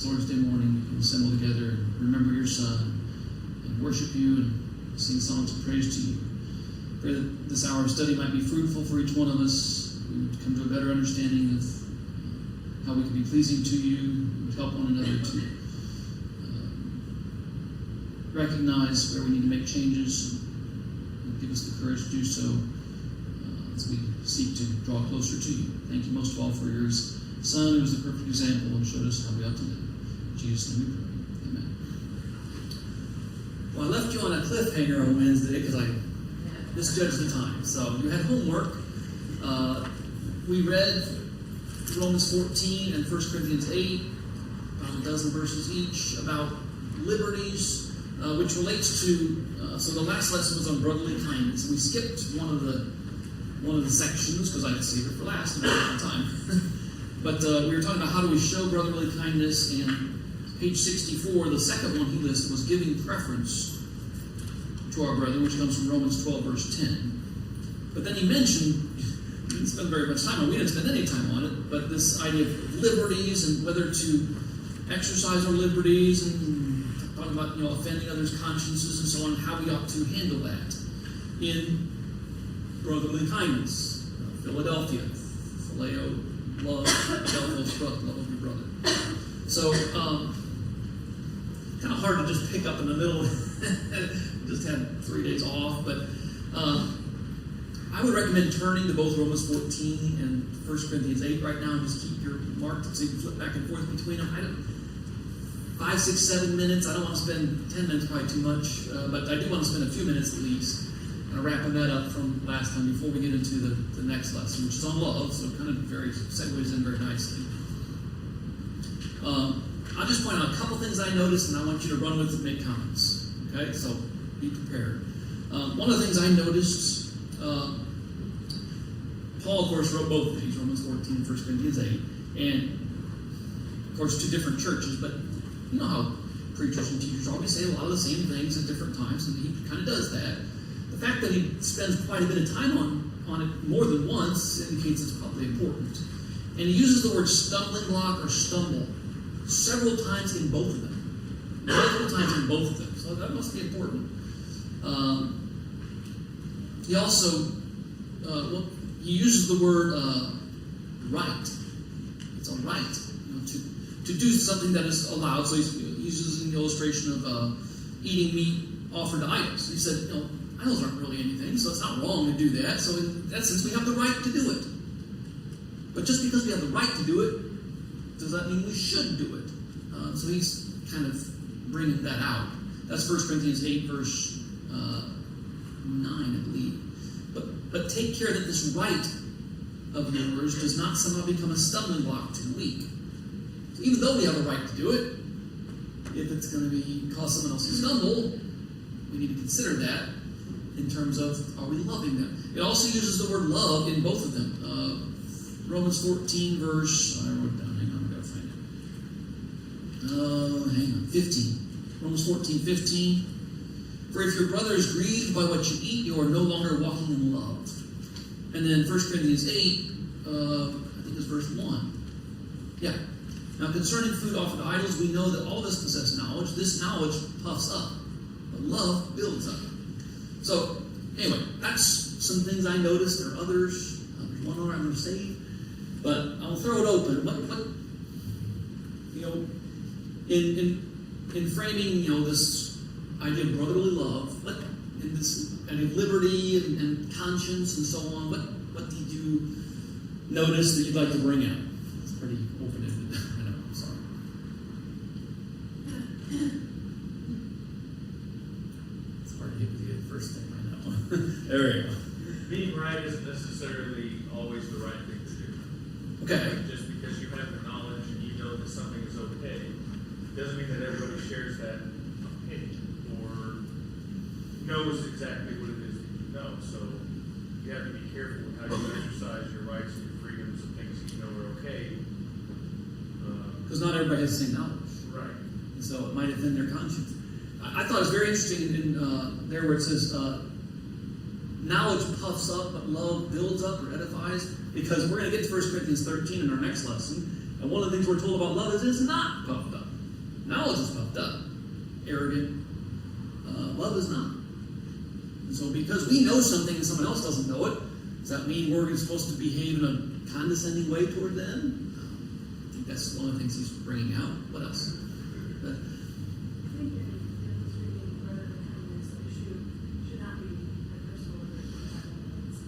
Lord's Day morning, we can assemble together and remember your Son and worship you and sing songs of praise to you. Pray that this hour of study might be fruitful for each one of us. We would come to a better understanding of how we can be pleasing to you. We would help one another to recognize where we need to make changes and give us the courage to do so as we seek to draw closer to you. Thank you most of all for your Son, who was the perfect example and showed us how we ought to live. In Jesus' name we pray. Amen. Well, I left you on a cliffhanger on Wednesday because I misjudged the time. So you had homework. We read Romans 14 and 1 Corinthians 8, about a dozen verses each, about liberties, which relates to, so the last lesson was on brotherly kindness. We skipped one of the sections because I had saved it for last and I had time. But we were talking about how do we show brotherly kindness, and page 64, the second one he listed was giving preference to our brother, which comes from Romans 12, verse 10. But then he mentioned, he didn't spend very much time on it, we didn't spend any time on it, but this idea of liberties and whether to exercise our liberties, and talking about offending others' consciences and so on, how we ought to handle that in brotherly kindness. Philadelphia, phileo, love, love of your brother. So, kind of hard to just pick up in the middle. Just had 3 days off, but I would recommend turning to both Romans 14 and 1 Corinthians 8 right now and just keep your mark so you can flip back and forth between them. 5, 6, 7 minutes. I don't want to spend 10 minutes, probably too much, but I do want to spend a few minutes at least wrapping that up from last time before we get into the next lesson, which is on love, so it kind of segues in very nicely. I'll just point out a couple things I noticed, and I want you to run with it and make comments. Okay, so be prepared. One of the things I noticed, Paul, of course, wrote both of these, Romans 14 and 1 Corinthians 8, and, of course, two different churches, but you know how preachers and teachers always say a lot of the same things at different times, and he kind of does that. The fact that he spends quite a bit of time on it more than once indicates it's probably important. And he uses the word stumbling block or stumble several times in both of them. Multiple times in both of them. So that must be important. He also, he uses the word right. It's a right to do something that is allowed. So he uses the illustration of eating meat offered to idols. He said, idols aren't really anything, so it's not wrong to do that. So in that sense, we have the right to do it. But just because we have the right to do it, does that mean we should do it? So he's kind of bringing that out. That's 1 Corinthians 8, verse 9, I believe. But take care that this right of yours does not somehow become a stumbling block to the weak. So even though we have the right to do it, if it's going to cause someone else to stumble, we need to consider that in terms of, are we loving them? It also uses the word love in both of them. Romans 14, verse, I wrote it down, hang on, I've got to find it. 15. Romans 14, 15. For if your brother is grieved by what you eat, you are no longer walking in love. And then 1 Corinthians 8, I think it's verse 1. Yeah. Now concerning food offered to idols, we know that all this possess knowledge. This knowledge puffs up, but love builds up. So, anyway, that's some things I noticed. There are others. There's one more I'm going to save. But I'll throw it open. In framing, this idea of brotherly love, in this kind of liberty and conscience and so on, what did you notice that you'd like to bring out? It's pretty open-ended. I know, I'm sorry. It's hard to get to the first thing I know. There we go. Being right isn't necessarily always the right thing to do. Okay. Just because you have the knowledge and you know that something is okay, doesn't mean that everybody shares that opinion or knows exactly what it is that you know. So you have to be careful with how you exercise your rights and your freedoms and things that you know are okay. Because not everybody has the same knowledge. Right. And so it might offend their conscience. I thought it was very interesting in there where it says, knowledge puffs up, but love builds up or edifies. Because we're going to get to 1 Corinthians 13 in our next lesson. And one of the things we're told about love is it's not puffed up. is not. And so because we know something and someone else doesn't know it, does that mean we're supposed to behave in a condescending way toward them? I think that's one of the things he's bringing out. What else? I think in demonstrating brother kindness, the issue should not be a personal or violence.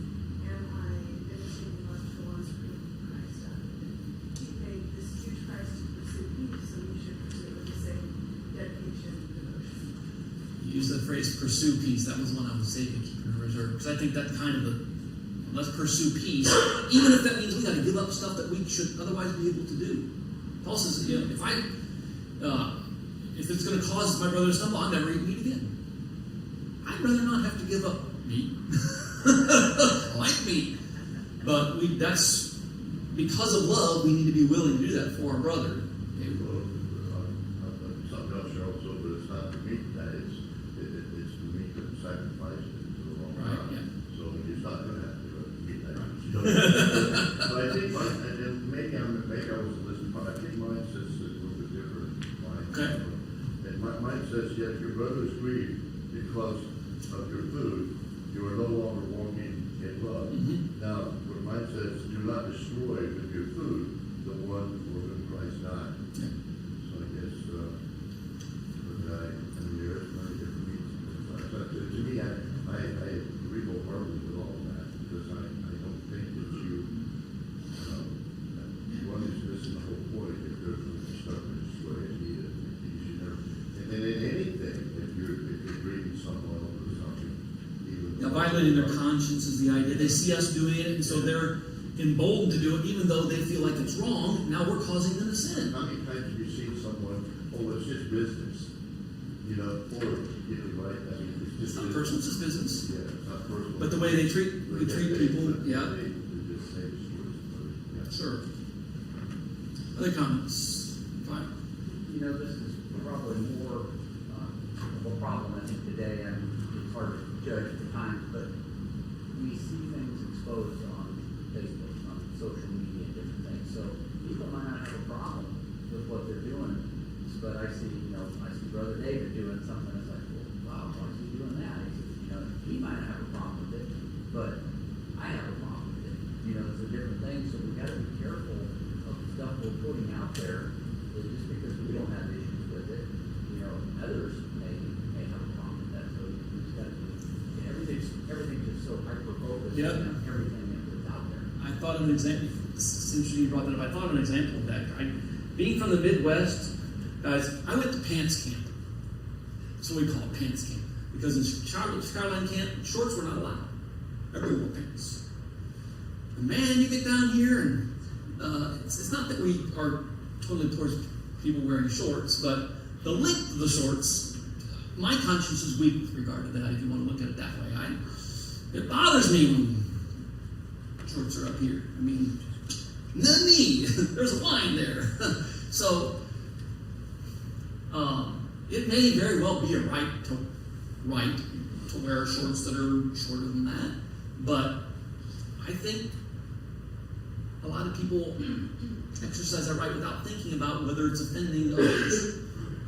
Am I demonstrating love to the ones who Christ done? He made this huge price to pursue peace, so we should pursue it with the same dedication and devotion. You use that phrase, pursue peace. That was one I was saving, keeping in reserve. Because I think that kind of let's pursue peace, even if that means we got to give up stuff that we should otherwise be able to do. Paul says, you know, if it's going to cause my brother to stumble, I'll never eat meat again. I'd rather not have to give up meat. I like meat. But that's because of love, we need to be willing to do that for our brother. Okay? Something else here also, but it's not the meat that it's the meat that sacrificed into the wrong Right, God. yeah. So he's not going to have to eat that. But I think, and maybe I was listening, but I think mine says a little bit different. Okay. And mine says, yet your brothers grieve because of your food, you are no longer walking in love. Mm-hmm. Now, what mine says, do not destroy with your food the one for whom Christ died. Yeah. So I guess, the guy in the earth, many different means. But to me, I agree wholeheartedly with all of that, because I don't think that one is missing the whole point if there's a stuff to destroy it, you should never. And then in anything, if you're grieving someone over something, even. Now, violating their conscience is the idea. They see us doing it, and so they're emboldened to do it, even though they feel like it's wrong. Now we're causing them to sin. How many times have you seen someone, oh, it's just business, or, right? I mean, It's not personal, it's just business. Yeah, it's not personal. But the way we treat people, yeah. They just say it's yeah. Sure. Other comments? Fine. This is probably more of a problem, I think, today, and it's hard to judge at the time, but we see things exposed on Facebook, on social media, and different things. So people might not have a problem with what they're doing, but I see Brother David doing something that's like, well, wow, why is he doing that? He says, he might not have a problem with it, but I have a problem with it. It's a different thing, so we got to be careful of the stuff we're putting out there. That just because we don't have issues with it, others may have a problem with that. So we just got to be, everything's just so hyper focused Yep. on everything that's out there. I thought of an example. It's interesting you brought that up. I thought of an example of that. Being from the Midwest, guys, I went to pants camp. That's what we call it, pants camp. Because in Chicagoland camp, shorts were not allowed. Everyone wore pants. And man, you get down here, and it's not that we are totally towards people wearing shorts, but the length of the shorts, my conscience is weak with regard to that, if you want to look at it that way. It bothers me when shorts are up here. I mean, the knee. There's a line there. So, it may very well be a right to wear shorts that are shorter than that, but I think a lot of people exercise that right without thinking about whether it's offending others.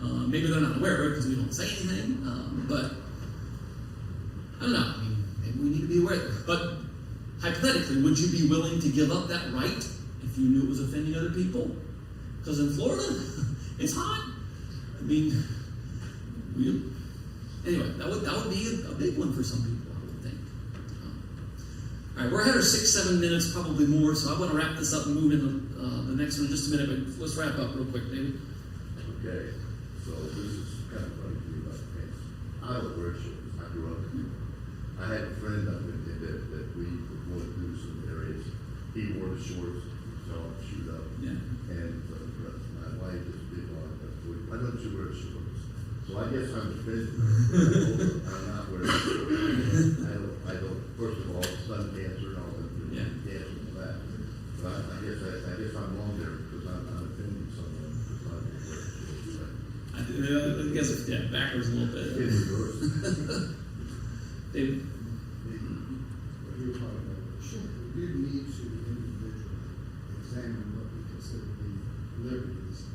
Maybe they're not aware of it because we don't say anything, but I don't know. I mean, maybe we need to be aware. But hypothetically, would you be willing to give up that right if you knew it was offending other people? Because in Florida, it's hot. I mean, anyway, that would be a big one for some people, I would think. All right, we're ahead of 6-7 minutes, probably more, so I want to wrap this up and move into the next one in just a minute, but let's wrap up real quick, David. Okay, so this is kind of funny to me about pants. I don't wear shorts. I grew up in it. I had a friend up in that we were going through some areas. He wore the shorts, so I'd shoot up. Yeah. And my wife is big on it. Why don't you wear shorts? So I guess I'm offended. I'm not wearing shorts. I don't, first of all, sun cancer and all that. Yeah. Cancer and all that. But I guess I'm wrong there because I'm offending someone because I'm wearing shorts. I guess it's backwards a little bit. In reverse. David? What you're talking about, sure. We do need to individually examine what we consider to be liberties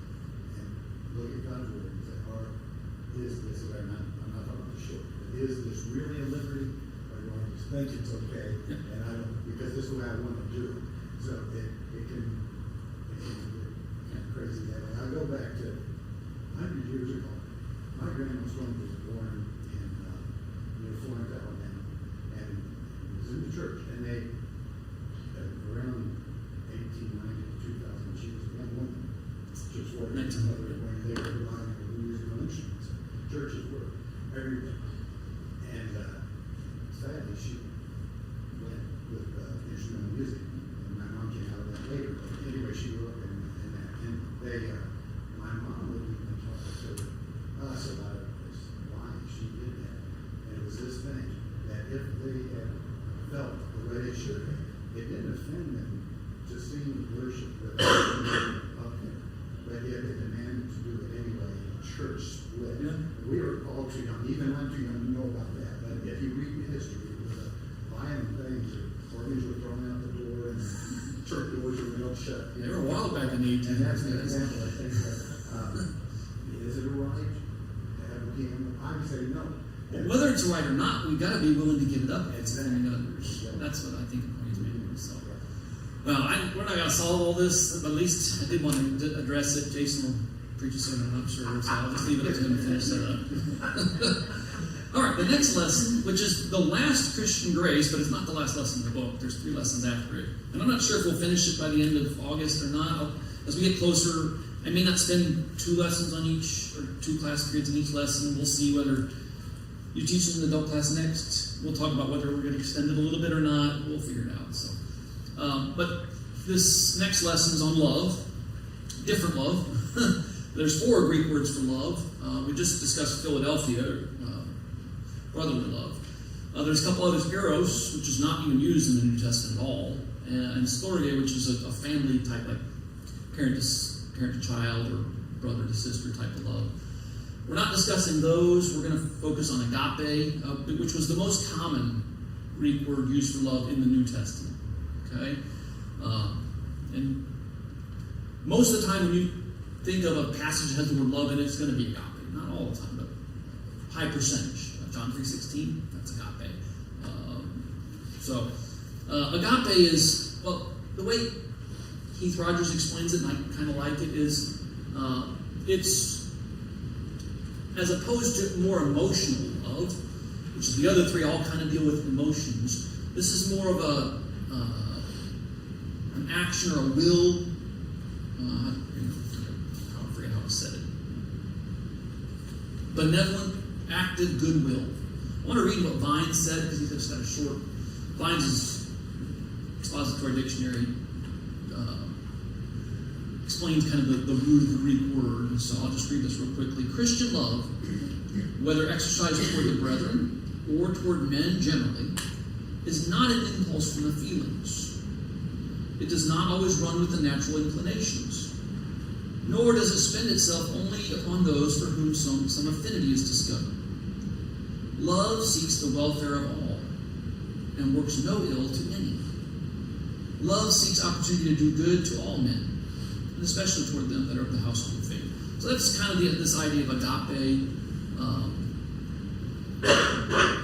and look at God's word and say, is this, or I'm not talking about the short. Is this really a liberty, or do I just think it's okay? Yeah. And I don't, because this is the way I want to do it. So it can get crazy that way. I'll go back to 100 years ago. My grandma's son was born in near Florence, Alabama, and he was in the church. And they, around 1890 to 2000, she was a young woman. Just working when they were relying on musical instruments. Churches were everywhere. And sadly, she went with instrumental music. And my mom came out of that later. But anyway, she grew up in that. And they, my mom would even talk to us about why she did that. And it was this thing that if they had felt the way they should have, it didn't offend them to sing worship with up there. But yet they demanded to do it anyway. Church split. Yeah. We were all too young. Even I'm too young to know about that. But if you read the history, it was a violent thing. Organs were thrown out the door, and church doors were held shut. They were wild back in the 1800s. And that's an example, I think, that is it a right to have a piano? I would say no. Whether it's right or not, we've got to be willing to give it up and Exactly. support others. That's what I think the point is made. So, well, we're not going to solve all this, but at least I did want to address it. Jason will preach it soon, I'm sure, so I'll just leave it up to him to finish that up. All right, the next lesson, which is the last Christian grace, but it's not the last lesson in the book. There's 3 lessons after it. And I'm not sure if we'll finish it by the end of August or not. As we get closer, I may not spend 2 lessons on each, or 2 class periods in each lesson. We'll see whether you teach it in the adult class next. We'll talk about whether we're going to extend it a little bit or not. We'll figure it out. So, but this next lesson is on love, different love. There's 4 Greek words for love. We just discussed Philadelphia, brotherly love. There's a couple others, eros, which is not even used in the New Testament at all, and storge, which is a family type, like parent to child or brother to sister type of love. We're not discussing those. We're going to focus on agape, which was the most common Greek word used for love in the New Testament. Okay, and most of the time when you think of a passage that has the word love in it, it's going to be agape. Not all the time, but high percentage. John 3:16, that's agape. Agape is, well, the way Keith Rogers explains it, and I kind of like it, is it's as opposed to more emotional love, which is the other 3 all kind of deal with emotions. This is more of an action or a will. I forget how I said it. Benevolent, active goodwill. I want to read what Vines said because he's just got a short. Vines' expository dictionary explains kind of the root of the Greek word, so I'll just read this real quickly. Christian love, whether exercised toward the brethren or toward men generally, is not an impulse from the feelings. It does not always run with the natural inclinations, nor does it spend itself only upon those for whom some affinity is discovered. Love seeks the welfare of all and works no ill to any. Love seeks opportunity to do good to all men, and especially toward them that are of the household of faith. So that's kind of this idea of agape.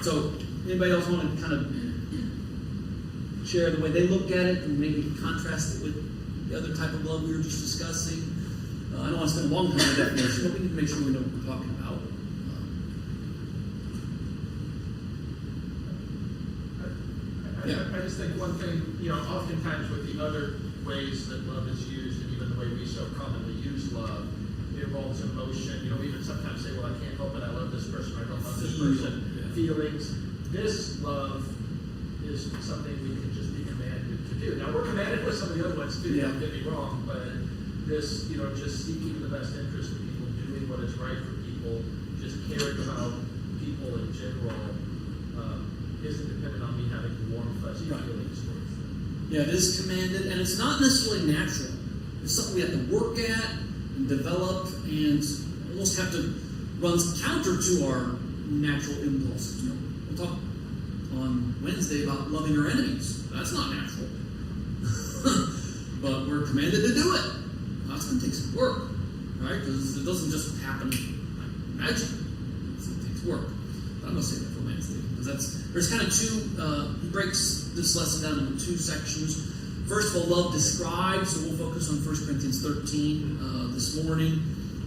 So anybody else want to kind of share the way they look at it and maybe contrast it with the other type of love we were just discussing? I don't want to spend a long time on the definition, but we need to make sure we know what we're talking about. I just think one thing, oftentimes with the other ways that love is used, and even the way we so commonly use love, it involves emotion. We even sometimes say, well, I can't help it, I love this person, or I don't love this person. Yeah. Feelings. This love is something we can just be commanded to do. Now, we're commanded with some of the other ones too, don't get me wrong, but this, just seeking the best interest of people, doing what is right for people, just caring about people in general, isn't dependent on me having warm, fuzzy feelings towards them. Yeah, it is commanded, and it's not necessarily natural. It's something we have to work at and develop, and almost have to run counter to our natural impulses. We'll talk on Wednesday about loving our enemies. That's not natural. But we're commanded to do it. That's going to take some work, right? Because it doesn't just happen like magic. It takes work. I'm going to say that for Wednesday, because there's kind of two, he breaks this lesson down into two sections. First of all, love describes, so we'll focus on 1 Corinthians 13 this morning.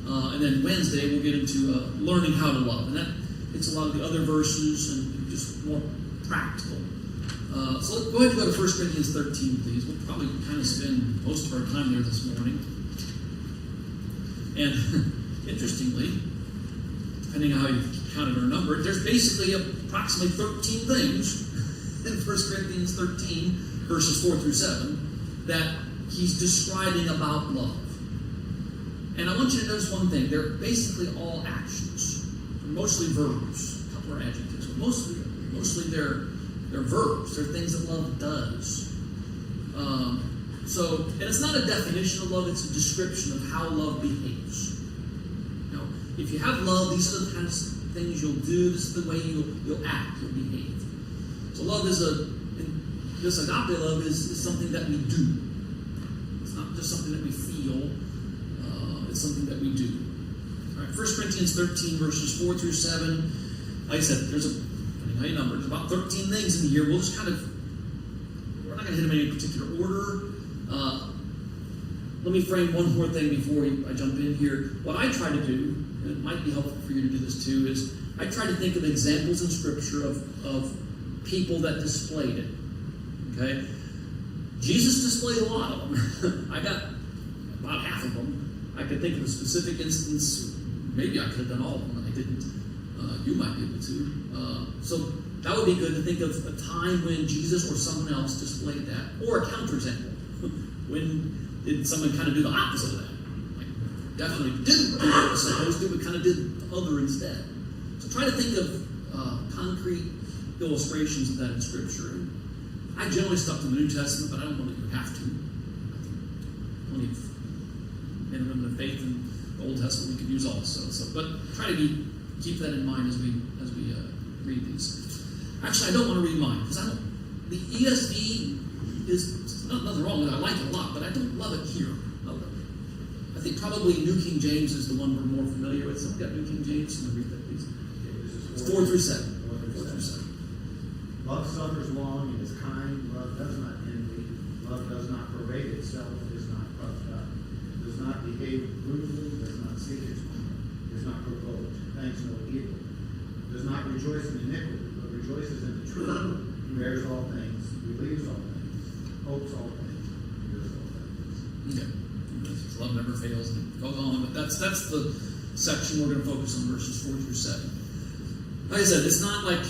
And then Wednesday, we'll get into learning how to love. And that hits a lot of the other verses and just more practical. So let's go ahead and go to 1 Corinthians 13, please. We'll probably kind of spend most of our time there this morning. And interestingly, depending on how you count it or number it, there's basically approximately 13 things in 1 Corinthians 13, verses 4 through 7, that he's describing about love. And I want you to notice one thing. They're basically all actions. They're mostly verbs. A couple are adjectives, but mostly they're verbs. They're things that love does. And it's not a definition of love, it's a description of how love behaves. Now, if you have love, these are the kinds of things you'll do, this is the way you'll act, you'll behave. So love is this agape love is something that we do. It's not just something that we feel, it's something that we do. All right, 1 Corinthians 13, verses 4 through 7. Like I said, depending how you number, there's about 13 things in here. We'll just we're not going to hit them in any particular order. Let me frame one more thing before I jump in here. What I try to do, and it might be helpful for you to do this too, is I try to think of examples in Scripture of people that displayed it. Okay? Jesus displayed a lot of them. I got about half of them. I could think of a specific instance. Maybe I could have done all of them, and I didn't. You might be able to. So that would be good to think of a time when Jesus or someone else displayed that, or a counterexample. When did someone kind of do the opposite of that? Like, definitely didn't do what it was supposed to, but kind of did the other instead. So try to think of concrete illustrations of that in Scripture. And I generally stuck to the New Testament, but I don't know that you have to. I think plenty of men and women of faith in the Old Testament we could use also. But try to keep that in mind as we read these. Actually, I don't want to read mine because the ESV is nothing wrong with it. I like it a lot, but I don't love it here. I think probably New King James is the one we're more familiar with. Someone got New King James? Someone read that, please. It's 4 through 7. 4 through 7. Love suffers long and is kind. Love does not envy. Love does not parade itself. Is not puffed up. Does not behave brutally. Does not seek its own. Is not provoked. Thanks no evil. Does not rejoice in iniquity, but rejoices in the truth. Bears all things. Believes all things. Hopes all things. Endures all things. Okay. Love never fails, and it goes on, but that's the section we're going to focus on, verses 4 through 7. Like I said, it's not like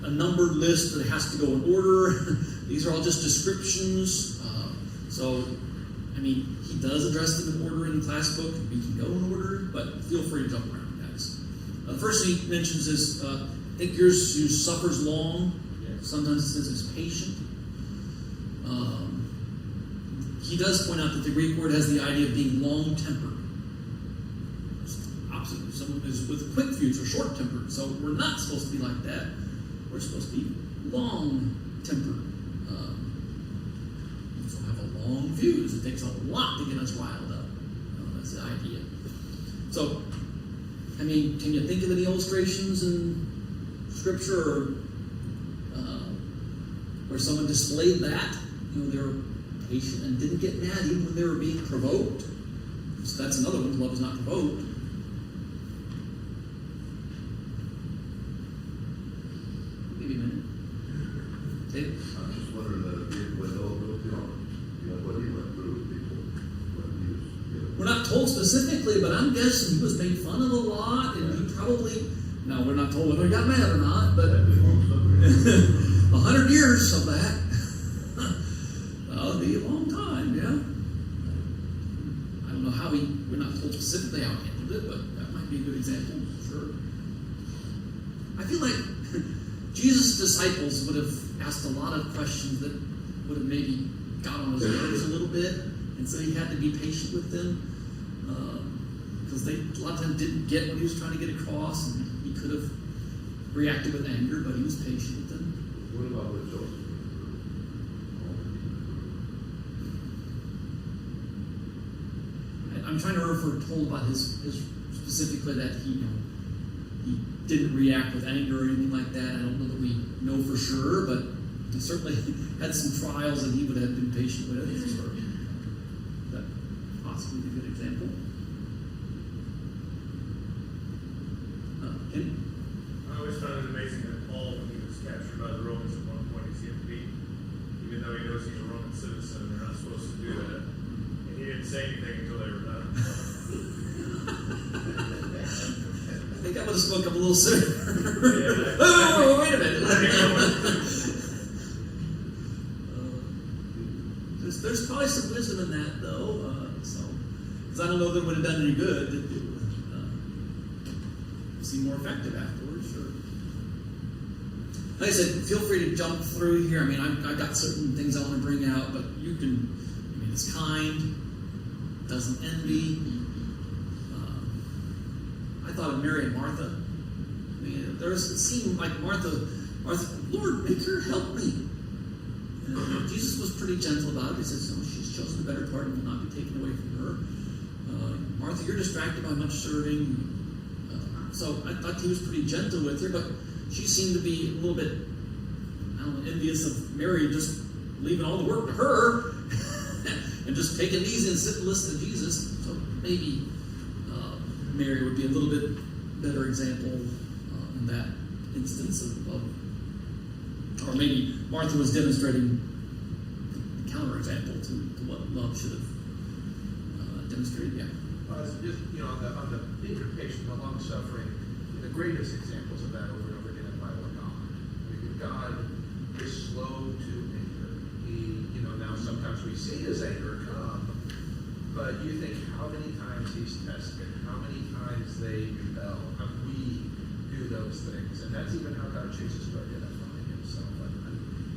a numbered list that has to go in order. These are all just descriptions. He does address them in order in the class book. We can go in order, but feel free to jump around, guys. The first thing he mentions is, I think yours suffers long. Sometimes it says it's patient. He does point out that the Greek word has the idea of being long-tempered. Opposite, someone is with quick fuse or short-tempered. So we're not supposed to be like that. We're supposed to be long-tempered. So have a long fuse. It takes a lot to get us riled up. That's the idea. So, can you think of any illustrations in Scripture where someone displayed that? They were patient and didn't get mad even when they were being provoked. So that's another one. Love is not provoked. Maybe a minute. Dave? I'm just wondering what he went through with people when he was. We're not told specifically, but I'm guessing he was made fun of a lot, and he probably. No, we're not told whether he got mad or not, but 100 years of that. That'll be a long time, yeah. I don't know how we're not told specifically how he handled it, but that might be a good example, sure. I feel like Jesus' disciples would have asked a lot of questions that would have maybe got on his nerves a little bit, and so he had to be patient with them, because they a lot of times didn't get what he was trying to get across, and he could have reacted with anger, but he was patient with them. What about with Joseph? I'm trying to remember if we're told about his specifically that he didn't react with anger or anything like that. I don't know that we know for sure, but he certainly had some trials that he would have been patient with. So that possibly a good example. Kenny? I always found it amazing that Paul, when he was captured by the Romans at one point, he seemed to be, even though he knows he's a Roman citizen, they're not supposed to do that. And he didn't say anything until they were done. I think I would have spoke up a little sooner. Yeah. Oh, wait a minute. There's probably some wisdom in that, though. Because I don't know that it would have done any good. It would seem more effective afterwards. Or, like I said, feel free to jump through here. I mean, I've got certain things I want to bring out, but you can. I mean, it's kind, doesn't envy. I thought of Mary and Martha. I mean, it seemed like Martha, Lord, make her help me. And Jesus was pretty gentle about it. He says, "No, she's chosen the better part and will not be taken away from her." Martha, you're distracted by much serving. So I thought he was pretty gentle with her, but she seemed to be a little bit, I don't know, envious of Mary just leaving all the work to her and just taking it easy and sit and listen to Jesus. So maybe Mary would be a little bit better example in that instance of, or maybe Martha was demonstrating the counterexample to what love should have demonstrated. Yeah. Just, on the bigger picture, the long suffering, the greatest examples of that over and over again in the Bible are God. I mean, God is slow to anger. Now sometimes we see his anger come, but you think how many times he's tested, how many times they rebel, how we do those things, and that's even how God chooses to identify himself.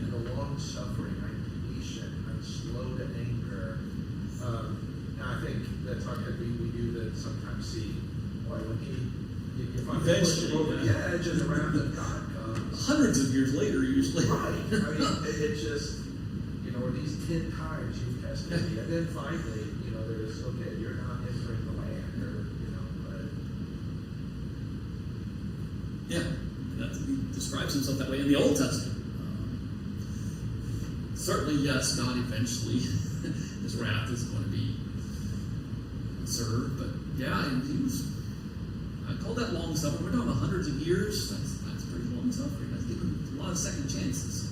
And the long suffering, I'm patient, I'm slow to anger. And I think that's how we do that sometimes see, boy, when you finally push him over the edge and around that God comes. Hundreds of years later, usually. Right. I mean, it's just, these 10 times you've tested me, and then finally, there's, okay, you're not entering the land, Yeah, he describes himself that way in the Old Testament. Certainly, yes, God eventually, his wrath is going to be served, but yeah, and he was, I call that long suffering. We're talking about hundreds of years. That's pretty long suffering. That's given a lot of second chances.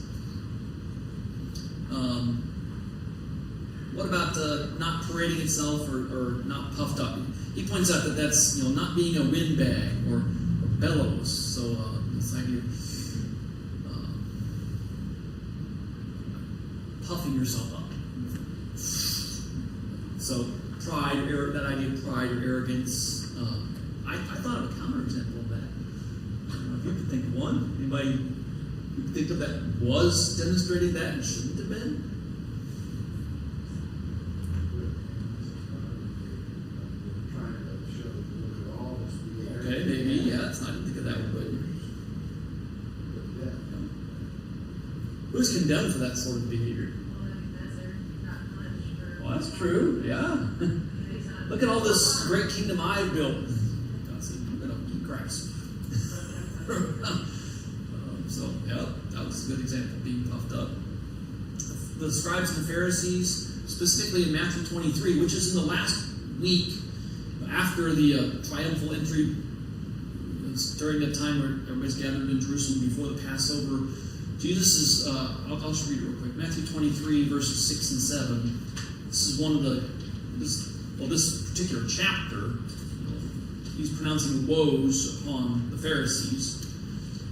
What about not parading itself or not puffed up? He points out that that's not being a windbag or bellows. So this idea of puffing yourself up. So pride, that idea of pride or arrogance. I thought of a counterexample of that. I don't know if you could think of one. Anybody you could think of that was demonstrating that and shouldn't have been? Okay, maybe, yeah, it's not to think of that one, but who's condemned for that sort of behavior? Well, that's true, yeah. Look at all this great kingdom I've built. God said, you're going to eat grass. So, yeah, that was a good example of being puffed up. The scribes and the Pharisees, specifically in Matthew 23, which is in the last week after the triumphal entry, during that time where everybody's gathered in Jerusalem before the Passover. Jesus is, I'll just read it real quick. Matthew 23, verses 6 and 7. This is one of this particular chapter, he's pronouncing woes upon the Pharisees,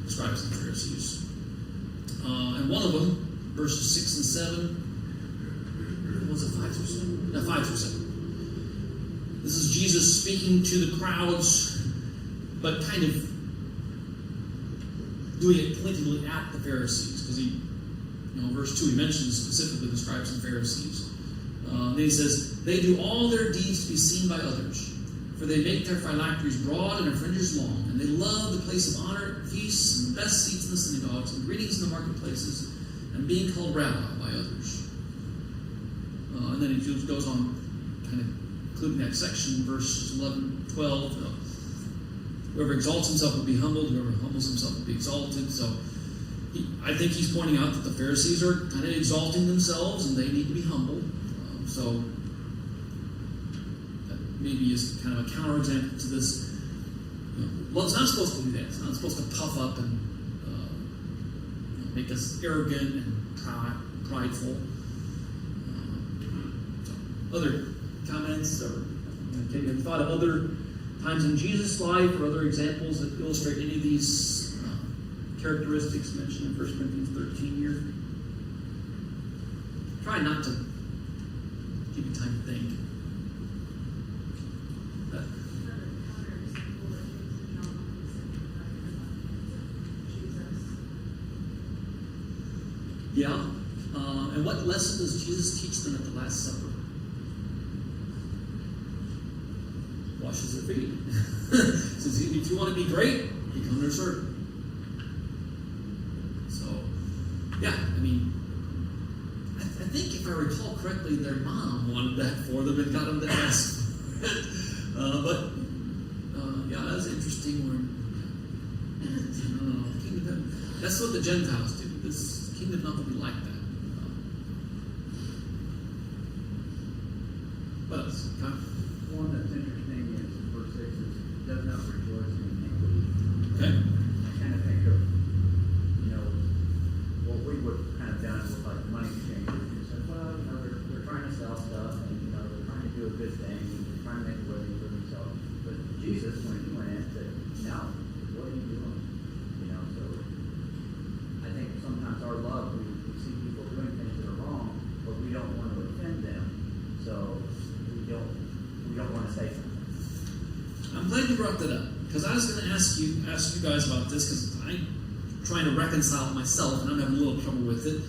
the scribes and the Pharisees. And one of them, verses 6 and 7, was it 5 through 7? No, 5 through 7. This is Jesus speaking to the crowds, but kind of doing it pointedly at the Pharisees, because he, verse 2, he mentions specifically the scribes and Pharisees. Then he says, they do all their deeds to be seen by others, for they make their phylacteries broad and their fringes long, and they love the place of honor, feasts, and the best seats in the synagogues, and greetings in the marketplaces, and being called rabbi by others. And then he goes on, kind of including that section, verses 11, 12, Whoever exalts himself will be humbled. Whoever humbles himself will be exalted. So I think he's pointing out that the Pharisees are kind of exalting themselves and they need to be humbled. So that maybe is kind of a counterexample to this. Love's not supposed to do that. It's not supposed to puff up and make us arrogant and prideful. So other comments, or have you thought of other times in Jesus' life or other examples that illustrate any of these characteristics mentioned in 1 Corinthians 13 here? Try not to give you time to think. Yeah. And what lesson does Jesus teach them at the Last Supper? Washes their feet. Says, if you want to be great, become their servant. So, yeah, I mean, I think if I recall correctly, their mom wanted that for them and got them to ask for it. Yeah, that's interesting. That's what the Gentiles do. This kingdom not going to be like that. What else? Okay. One that's interesting is verse 6 is, does not rejoice in iniquity. Okay. I kind of think of, what we would kind of done with like money exchangers. You said, well, they're trying to sell stuff and, they're trying to do a good thing and they're trying to make a living for themselves. But Jesus, when he went in, said, no, what are you doing? So I think sometimes our love, we see people doing things that are wrong, but we don't want to offend them. So we don't want to say something. I'm glad you brought that up, because I was going to ask you guys about this, because I'm trying to reconcile it myself, and I'm having a little trouble with it.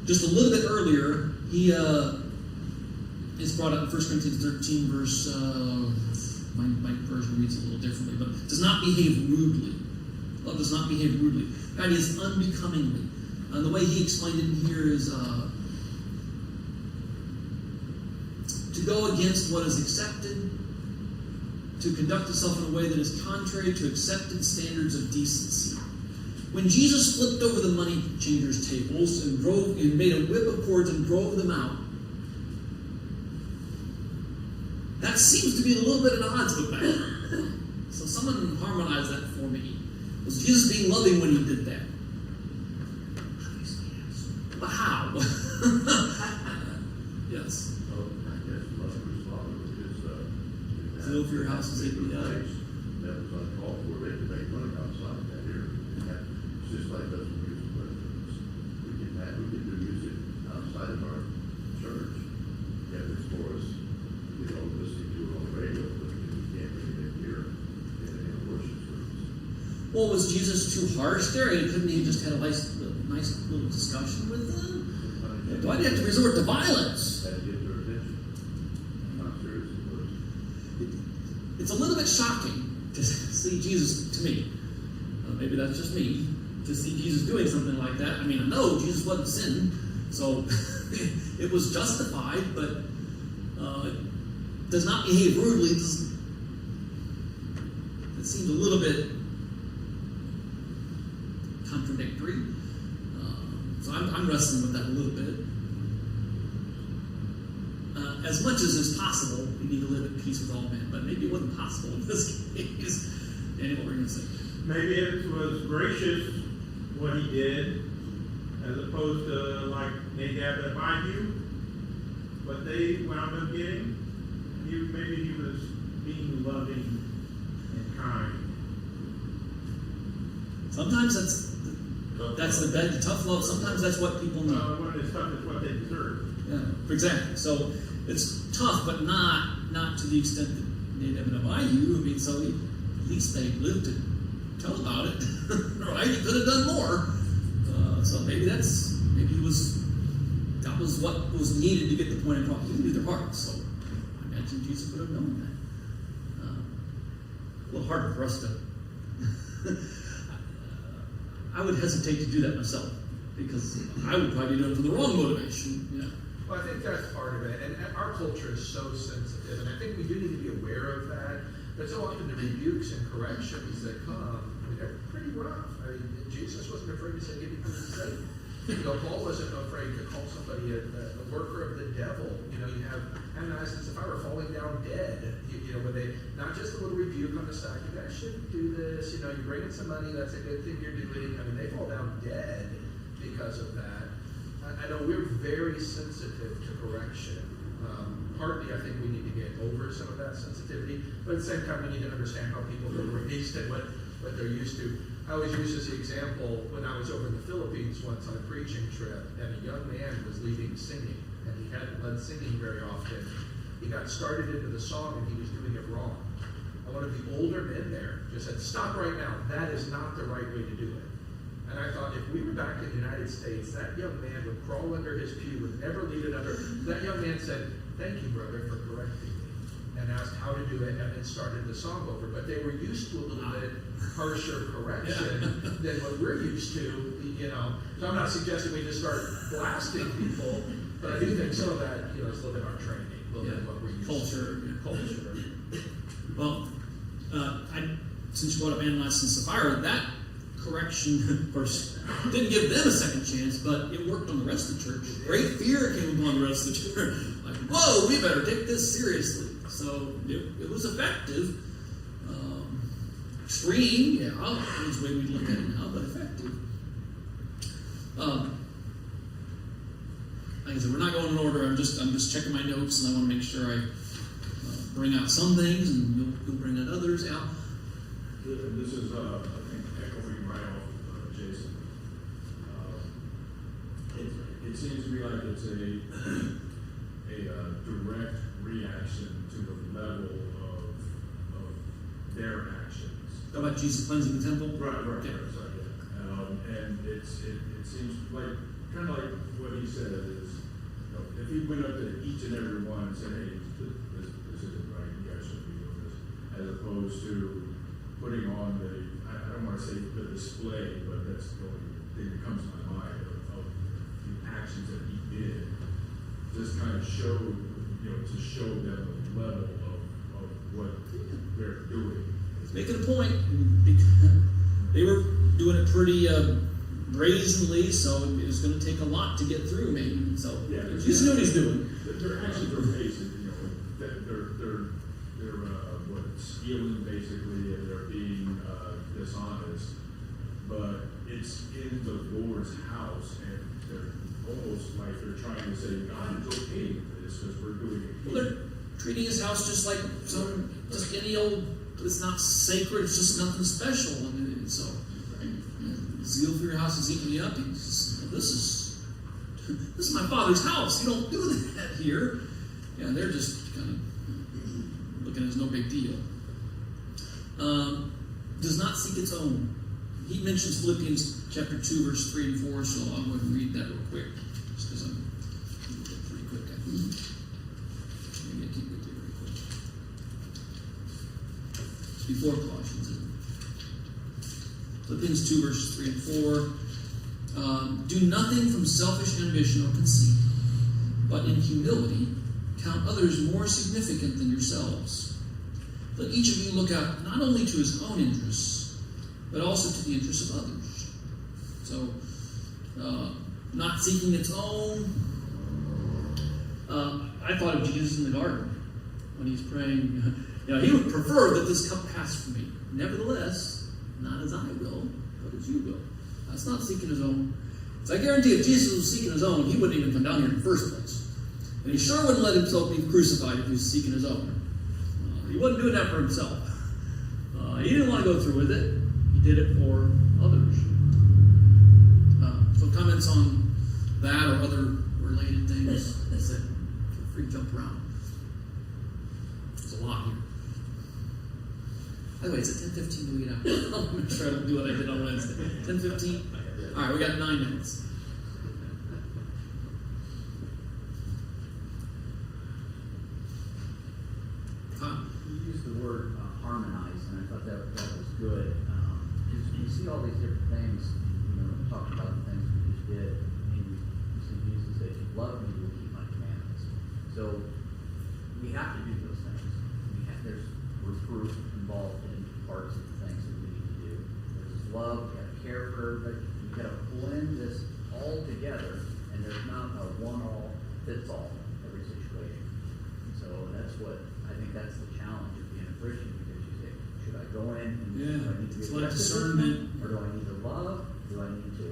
Just a little bit earlier, he is brought up in 1 Corinthians 13, verse, my version reads it a little differently, but does not behave rudely. Love does not behave rudely. That is unbecomingly. And the way he explained it in here is to go against what is accepted, to conduct himself in a way that is contrary to accepted standards of decency. When Jesus flipped over the money changers' tables and made a whip of cords and drove them out, that seems to be a little bit at odds with that. So someone harmonized that for me. Was Jesus being loving when he did that? But how? Yes. Well, I guess must respond with his, Zeal for your house is equal to others. that was uncalled for. They could make money outside of that area. It's just like us with music residents. We can do music outside of our church. Yeah, it's for us, listening to it on the radio, but we can't bring it in here in a worship service. Well, was Jesus too harsh there? Couldn't he just had a nice little discussion with them? Why do you have to resort to violence? Had to get their attention. Not serious, it was. It's a little bit shocking to see Jesus, to me. Maybe that's just me, to see Jesus doing something like that. I mean, I know Jesus wasn't sinning, so it was justified, but does not behave rudely. It seems a little bit contradictory. So I'm wrestling with that a little bit. As much as is possible, we need to live at peace with all men, but maybe it wasn't possible in this case. Anyway, what we're going to say. Maybe it was gracious what he did, as opposed to like Nadab and Abihu, what they wound up getting. Maybe he was being loving and kind. Sometimes that's the bad, the tough love. Sometimes that's what people need. When it's tough, it's what they deserve. Yeah, exactly. So it's tough, but not to the extent that Nadab and Abihu. I mean, so at least they lived to tell about it, right? He could have done more. So maybe that was what was needed to get the point across. He knew their hearts, so I imagine Jesus would have known that. A little harder for us to. I would hesitate to do that myself because I would probably do it for the wrong motivation. Yeah. Well, I think that's part of it, and our culture is so sensitive, and I think we do need to be aware of that. But so often the rebukes and corrections that come, I mean, they're pretty rough. I mean, Jesus wasn't afraid to say, "Get behind me, Satan." You know, Paul wasn't afraid to call somebody a worker of the devil. You know, you have Ananias and Sapphira falling down dead. You know, when they, not just a little rebuke on the side, you guys shouldn't do this. You know, you're bringing some money, that's a good thing you're doing. I mean, they fall down dead because of that. I know we're very sensitive to correction. Partly, I think we need to get over some of that sensitivity, but at the same time, we need to understand how people are raised and what they're used to. I always use this example when I was over in the Philippines once on a preaching trip, and a young man was leading singing, and he hadn't led singing very often. He got started into the song, and he was doing it wrong. And one of the older men there just said, "Stop right now. That is not the right way to do it." And I thought, if we were back in the United States, that young man would crawl under his pew, would never leave it under. That young man said, "Thank you, brother, for correcting me," and asked how to do it, and then started the song over. But they were used to a little bit harsher correction than what we're used to, you know. So I'm not suggesting we just start blasting people, but I do think some of that, you know, is a little bit our training, a little bit what we're used Culture. to. Culture. Well, since you brought up Ananias and Sapphira, that correction, of course, didn't give them a second chance, but it worked on the rest of the church. Great fear came upon the rest of the church. Like, whoa, we better take this seriously. So it was effective. Extreme, yeah, that's the way we look at it now, but effective. Like I said, we're not going in order. I'm just checking my notes, and I want to make sure I bring out some things, and you'll bring out others. Al? This is, I think, echoing right off of Jason. It seems to me like it's a direct reaction to the level of their actions. Talk about Jesus cleansing the temple? Right, Okay. sorry, yeah. And it seems like, kind of like what he said is, you know, if he went up to each and every one and said, "Hey, this isn't right, you guys shouldn't be doing this," as opposed to putting on I don't want to say the display, but that's the only thing that comes to my mind of the actions that he did. Just kind of showed, you know, to show them the level of what they're doing. Making a point. They were doing it pretty brazenly, so it was going to take a lot to get through, maybe. So just know what he's doing. Their actions are basic, you know, that they're stealing basically, and they're being dishonest. But it's in the Lord's house, and they're almost like they're trying to say, "God is okay with this because we're doing it." Well, they're treating his house just like just any old. It's not sacred. It's just nothing special. And so, zeal for your house is eating me up. This is my Father's house. You don't do that here. Yeah, they're just kind of looking at it as no big deal. Does not seek its own. He mentions Philippians chapter 2, verse 3 and 4, so I'll go ahead and read that real quick, just because I'm pretty quick. Maybe I keep it there very quick. It's before Colossians, isn't it? Philippians 2, verses 3 and 4. Do nothing from selfish ambition or conceit, but in humility count others more significant than yourselves. Let each of you look out not only to his own interests, but also to the interests of others. So, not seeking its own. I thought of Jesus in the garden when he's praying. You know, he would prefer that this cup pass from me. Nevertheless, not as I will, but as you will. That's not seeking his own. So I guarantee if Jesus was seeking his own, he wouldn't even come down here in the first place. And he sure wouldn't let himself be crucified if he was seeking his own. He wasn't doing that for himself. He didn't want to go through with it. He did it for others. So comments on that or other related things? That's it. Feel free to jump around. There's a lot here. By the way, it's at 10:15 to get out. I'll make sure I don't do what I did on Wednesday. 10:15? All right, we got 9 minutes. You used the word harmonize, and I thought that was good. Because you see all these different things, you know, talking about the things we just did, and you see Jesus say, "If you love me, you will keep my commandments." So we have to do those things. There's reproof involved in parts of the things that we need to do. There's love, you gotta care for everybody, you gotta blend this all together, and there's not a one-all-fits-all every situation. So that's what, I think that's the challenge of being a Christian, because you say, should I go in and Yeah, do I need to be it's like aggressive with discernment. them? Or do I need to love? Do I need to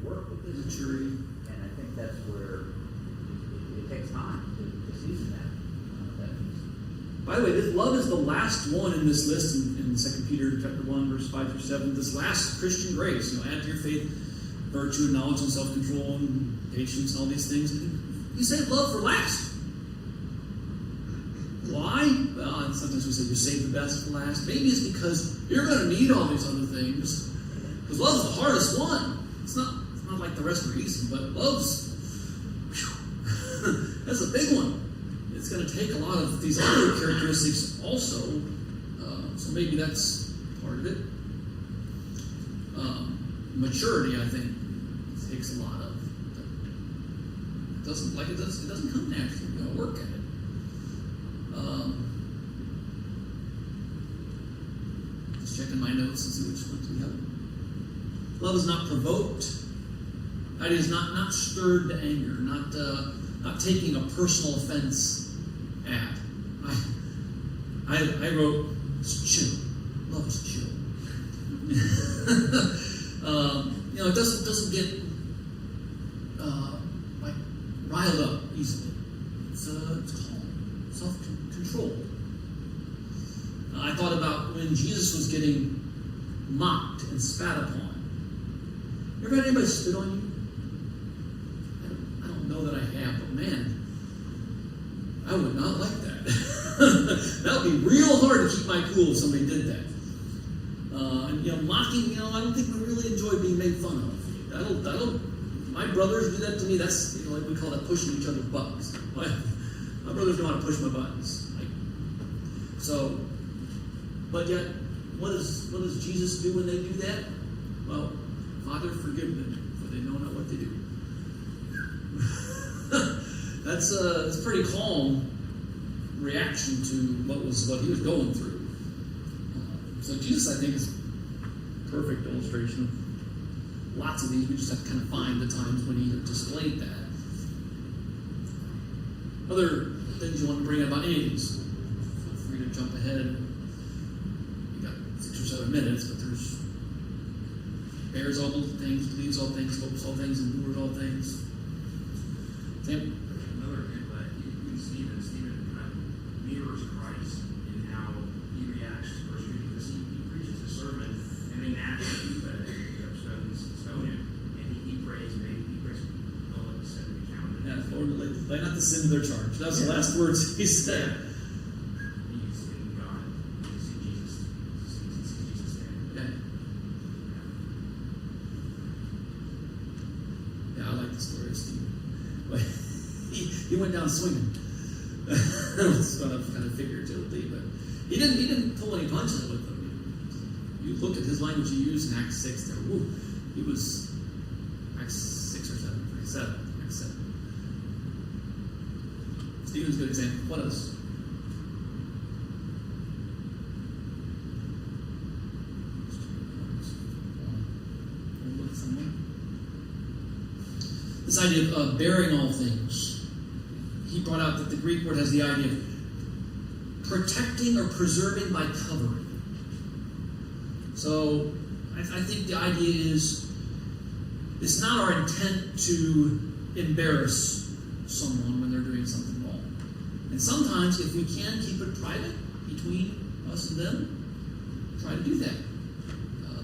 work with this? Maturity. And I think that's where it takes time to season that piece. By the way, this love is the last one in this list in 2 Peter chapter 1, verse 5 through 7. This last Christian grace, add to your faith virtue and knowledge and self-control and patience and all these things. And you save love for last. Why? Well, sometimes we say you save the best for last. Maybe it's because you're going to need all these other things. Because love's the hardest one. It's not like the rest are easy, but love's that's a big one. It's going to take a lot of these other characteristics also. So maybe that's part of it. Maturity, I think, takes a lot of. It doesn't come naturally. You got to work at it. Just checking my notes and see which ones we have. Love is not provoked. That is not stirred to anger. Not taking a personal offense at. I wrote, it's chill. Love is chill. It doesn't get like riled up easily. It's calm, self-controlled. I thought about when Jesus was getting mocked and spat upon. You ever had anybody spit on you? I don't know that I have, but man, I would not like that. That would be real hard to keep my cool if somebody did that. Mocking, I don't think we really enjoy being made fun of. My brothers do that to me. That's, like we call that pushing each other's buttons. My brothers know how to push my buttons. But yet, what does Jesus do when they do that? Well, Father, forgive them, for they know not what they do. That's a pretty calm reaction to what he was going through. So Jesus, I think, is a perfect illustration of lots of these. We just have to kind of find the times when he displayed that. Other things you want to bring up about any of these, feel free to jump ahead. You got 6 or 7 minutes, but there's bears all things, believes all things, hopes all things, endures all things. Tim? Another example that even Stephen kind of mirrors Christ in how he reacts to persecution, because he preaches a sermon and they naturally stone him, and he prays, don't let the sin be counted. Yeah, Lord, lay not the sin to their charge. That was the last words he said. He's in God. He sees Jesus there. Yeah, I like the story of Stephen. But he went down swinging. It's kind of figuratively, but he didn't pull any punches with them. You look at his language he used in Acts 6 there. Woo, he was Acts 6 or 7, Acts 7. Stephen's a good example. What else? This idea of bearing all things. He brought out that the Greek word has the idea of protecting or preserving by covering. So I think the idea is it's not our intent to embarrass someone when they're doing something wrong. And sometimes if we can keep it private between us and them, try to do that.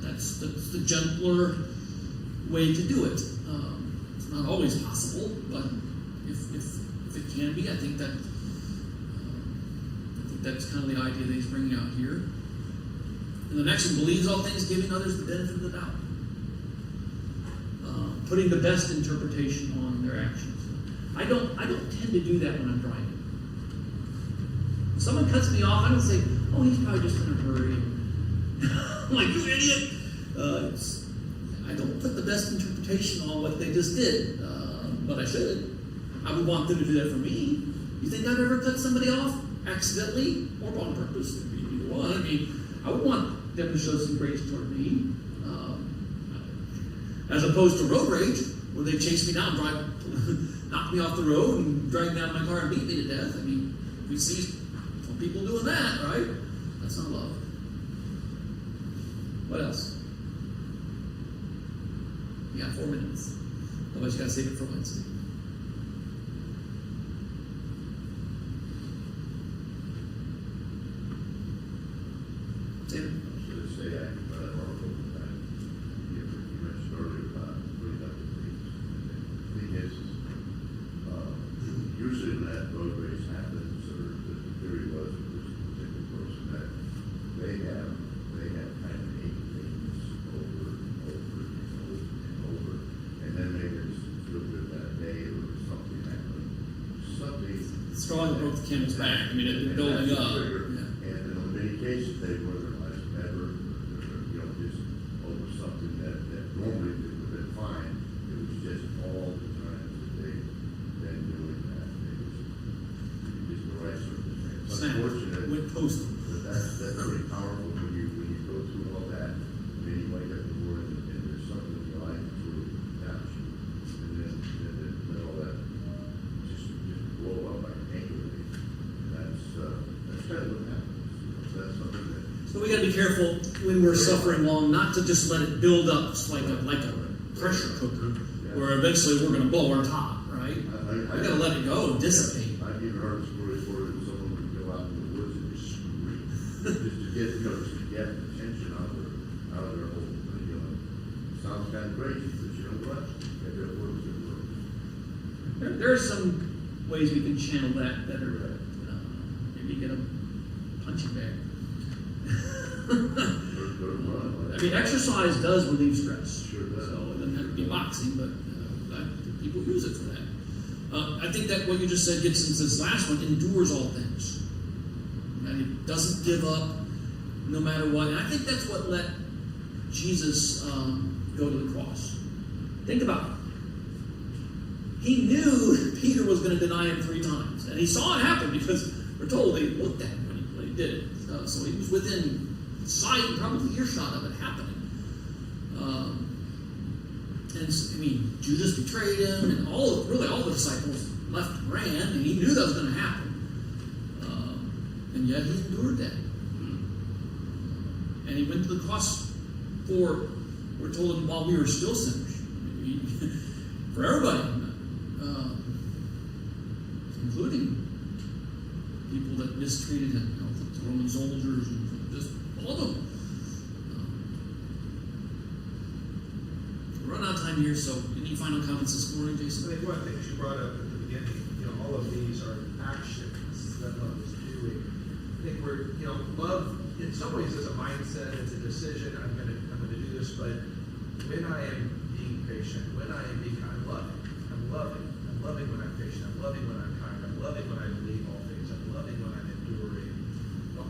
That's the gentler way to do it. It's not always possible, but if it can be, I think that's kind of the idea that he's bringing out here. And the next one, believes all things, giving others the benefit of the doubt. Putting the best interpretation on their actions. I don't tend to do that when I'm driving. If someone cuts me off, I don't say, "Oh, he's probably just in a hurry." I'm like, "You idiot!" I don't put the best interpretation on what they just did, but I should. I would want them to do that for me. You think I've ever cut somebody off accidentally or on purpose? It'd be one. I mean, I would want them to show some grace toward me, as opposed to road rage, where they chase me down, knock me off the road, and drag me out of my car and beat me to death. I mean, we see some people doing that, right? That's not love. What else? You got 4 minutes. Otherwise, you got to save it for Wednesday. David? Should I say active, but I've already told that. You mentioned earlier about putting up the things. The thing is, usually when that road race happens, or the theory was with this particular person, that they have kind of hate things over and over and over and over, and then maybe it's a little bit that day or something happened. Straw that broke the camel's back. I mean, it's building up. And in many cases, they were never, just over something that normally would have been fine. It was just all the time that they've been doing that. It was just the right circumstance. Unfortunate, Went postal. but that's very powerful when you go through all that. And then you wake up in the morning and there's something in your life that's really touched you. And then all that just blow up like an anger. And that's kind of what happens. That's something that. So we got to be careful when we're suffering long, not to just let it build up like a pressure cooker, where eventually we're going to blow our top, right? We got to let it go, dissipate. I've even heard stories where someone would go out in the woods and just scream, just to get, just to get the tension out of their whole, sounds kind of crazy, but you know what? If it works, it works. There are some ways we can channel that better. Maybe get a punching bag. I mean, exercise does relieve stress. Sure does. So it doesn't have to be boxing, but people use it for that. I think that what you just said gets into this last one, endures all things. And it doesn't give up no matter what. And I think that's what let Jesus go to the cross. Think about it. He knew Peter was going to deny him 3 times. And he saw it happen because we're told they looked at him when he did it. So he was within sight, probably earshot of it happening. Judas betrayed him, and all the disciples left and ran, and he knew that was going to happen. And yet he endured that. And he went to the cross we're told him, while we were still sinners. For everybody, including people that mistreated him, the Roman soldiers, and just all of them. We're running out of time here, so any final comments this morning, Jason? I think one thing you brought up at the beginning, all of these are actions that love is doing. I think love in some ways is a mindset, it's a decision. I'm gonna do this, but when I am being patient, when I am being kind, I'm loving when I'm patient, I'm loving when I'm kind, I'm loving when I believe all things, I'm loving when I'm enduring.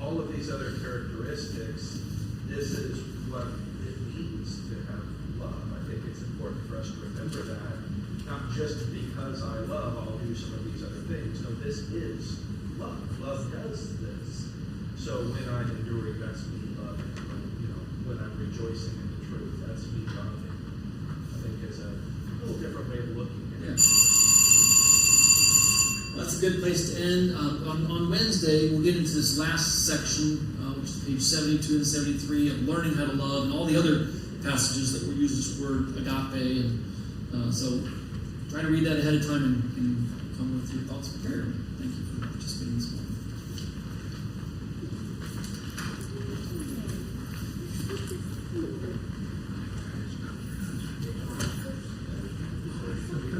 All of these other characteristics, this is what it means to have love. I think it's important for us to remember that, not just because I love, I'll do some of these other things. No, this is love. Love does this. So when I'm enduring, that's me loving. When I'm rejoicing in the truth, that's me loving. I think it's a little different way of looking at it. Well, that's a good place to end. On Wednesday, we'll get into this last section, which is page 72 and 73, of learning how to love, and all the other passages that will use this word agape. And so try to read that ahead of time and come with your thoughts prepared. Thank you for participating this morning.